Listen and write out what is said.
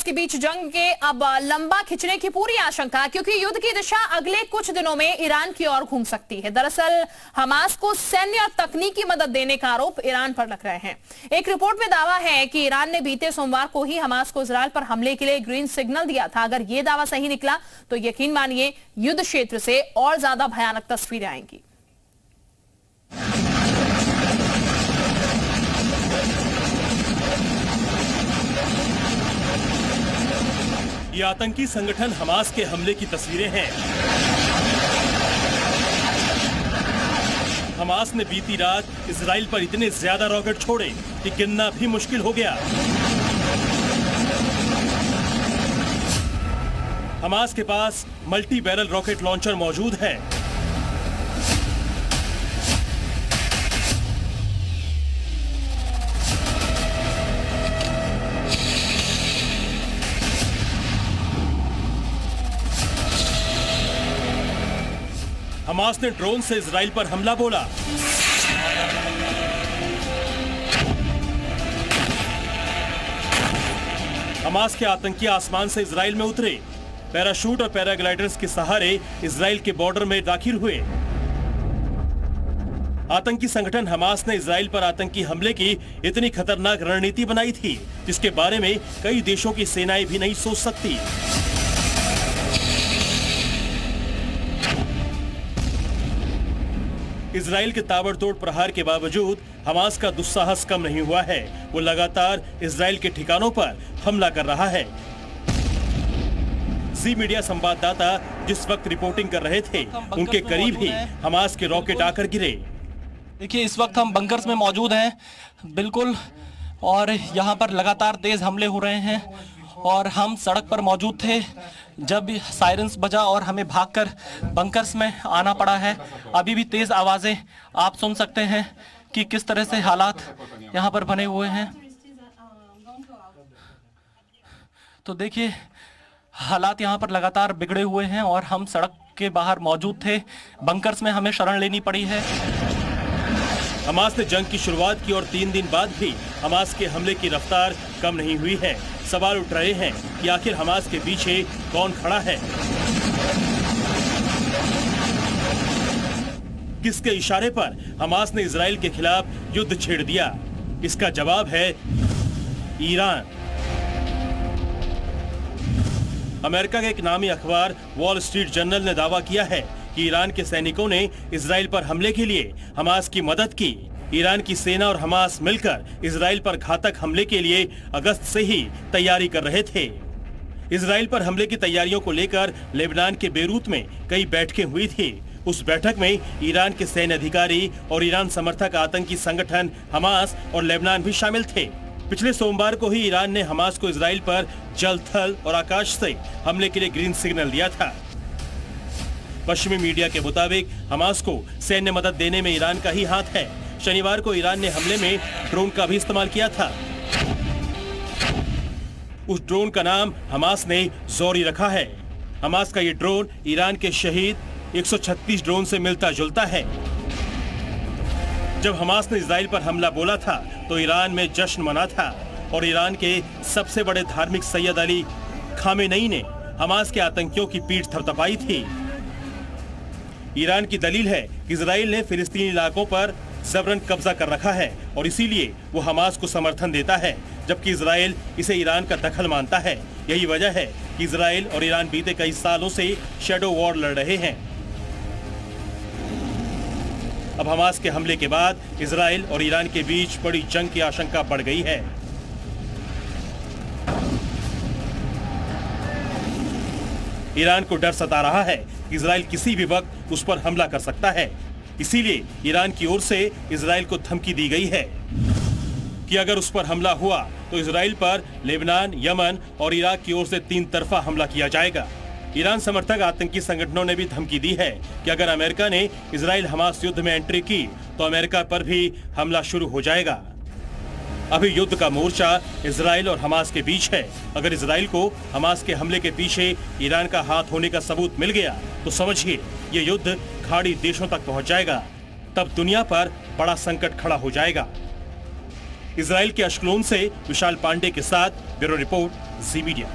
के बीच जंग के अब लंबा खिंचने की पूरी आशंका, क्योंकि युद्ध की दिशा अगले कुछ दिनों में ईरान की ओर घूम सकती है। दरअसल हमास को सैन्य और तकनीकी मदद देने का आरोप ईरान पर लग रहे हैं। एक रिपोर्ट में दावा है कि ईरान ने बीते सोमवार को ही हमास को इजरायल पर हमले के लिए ग्रीन सिग्नल दिया था। अगर ये दावा सही निकला तो यकीन मानिए युद्ध क्षेत्र से और ज्यादा भयानक तस्वीरें आएंगी। ये आतंकी संगठन हमास के हमले की तस्वीरें हैं। हमास ने बीती रात इजराइल पर इतने ज्यादा रॉकेट छोड़े कि गिनना भी मुश्किल हो गया। हमास के पास मल्टी बैरल रॉकेट लॉन्चर मौजूद है। हमास ने ड्रोन से इजराइल पर हमला बोला। हमास के आतंकी आसमान से इजराइल में उतरे, पैराशूट और पैराग्लाइडर्स के सहारे इजराइल के बॉर्डर में दाखिल हुए। आतंकी संगठन हमास ने इजराइल पर आतंकी हमले की इतनी खतरनाक रणनीति बनाई थी जिसके बारे में कई देशों की सेनाएं भी नहीं सोच सकती। इजराइल के ताबड़तोड़ प्रहार के बावजूद हमास का दुस्साहस कम नहीं हुआ है। वो लगातार इजराइल के ठिकानों पर हमला कर रहा है। जी मीडिया संवाददाता जिस वक्त रिपोर्टिंग कर रहे थे उनके करीब ही हमास के रॉकेट आकर गिरे। देखिए, इस वक्त हम बंकर्स में मौजूद हैं बिल्कुल, और यहाँ पर लगातार तेज हमले हो रहे हैं और हम सड़क पर मौजूद थे जब सायरन्स बजा और हमें भागकर बंकर्स में आना पड़ा है। अभी भी तेज आवाजें आप सुन सकते हैं कि किस तरह से हालात यहाँ पर बने हुए हैं। तो देखिए, हालात यहाँ पर लगातार बिगड़े हुए हैं और हम सड़क के बाहर मौजूद थे। बंकर्स में हमें शरण लेनी पड़ी है। हमास ने जंग की शुरुआत की और 3 दिन बाद भी हमास के हमले की रफ्तार कम नहीं हुई है। सवाल उठ रहे हैं कि आखिर हमास के पीछे कौन खड़ा है, किसके इशारे पर हमास ने इजराइल के खिलाफ युद्ध छेड़ दिया। इसका जवाब है ईरान। अमेरिका के एक नामी अखबार वॉल स्ट्रीट जर्नल ने दावा किया है कि ईरान के सैनिकों ने इजराइल पर हमले के लिए हमास की मदद की। ईरान की सेना और हमास मिलकर इजराइल पर घातक हमले के लिए अगस्त से ही तैयारी कर रहे थे। इजराइल पर हमले की तैयारियों को लेकर लेबनान के बेरूत में कई बैठकें हुई थी। उस बैठक में ईरान के सैन्य अधिकारी और ईरान समर्थक आतंकी संगठन हमास और लेबनान भी शामिल थे। पिछले सोमवार को ही ईरान ने हमास को इजराइल पर जल, थल और आकाश से हमले के लिए ग्रीन सिग्नल दिया था। पश्चिमी मीडिया के मुताबिक हमास को सैन्य मदद देने में ईरान का ही हाथ है। शनिवार को ईरान ने हमले में ड्रोन का भी इस्तेमाल किया था। उस ड्रोन का नाम हमास ने ज़ोरी रखा है। हमास का ये ड्रोन ईरान के शहीद 136 ड्रोन से मिलता जुलता है। जब हमास ने इजराइल पर हमला बोला था तो ईरान में जश्न मना था और ईरान के सबसे बड़े धार्मिक सैयद अली खामेनेई ने हमास के आतंकियों की पीठ थपथपाई थी। ईरान की दलील है कि इजराइल ने फिलिस्तीनी इलाकों पर जबरन कब्जा कर रखा है और इसीलिए वो हमास को समर्थन देता है, जबकि इजराइल इसे ईरान का दखल मानता है। यही वजह है कि इजराइल और ईरान बीते कई सालों से शैडो वॉर लड़ रहे हैं। अब हमास के हमले के बाद इजराइल और ईरान के बीच बड़ी जंग की आशंका बढ़ गई है। ईरान को डर सता रहा है कि इजराइल किसी भी वक्त उस पर हमला कर सकता है। इसीलिए ईरान की ओर से इजराइल को धमकी दी गई है कि अगर उस पर हमला हुआ तो इजराइल पर लेबनान, यमन और इराक की ओर से 3 तरफा हमला किया जाएगा। ईरान समर्थक आतंकी संगठनों ने भी धमकी दी है कि अगर अमेरिका ने इजराइल हमास युद्ध में एंट्री की तो अमेरिका पर भी हमला शुरू हो जाएगा। अभी युद्ध का मोर्चा इजराइल और हमास के बीच है। अगर इजराइल को हमास के हमले के पीछे ईरान का हाथ होने का सबूत मिल गया तो समझिए ये युद्ध खाड़ी देशों तक पहुंच जाएगा। तब दुनिया पर बड़ा संकट खड़ा हो जाएगा। इजराइल के अश्कलोन से विशाल पांडे के साथ ब्यूरो रिपोर्ट, जी मीडिया।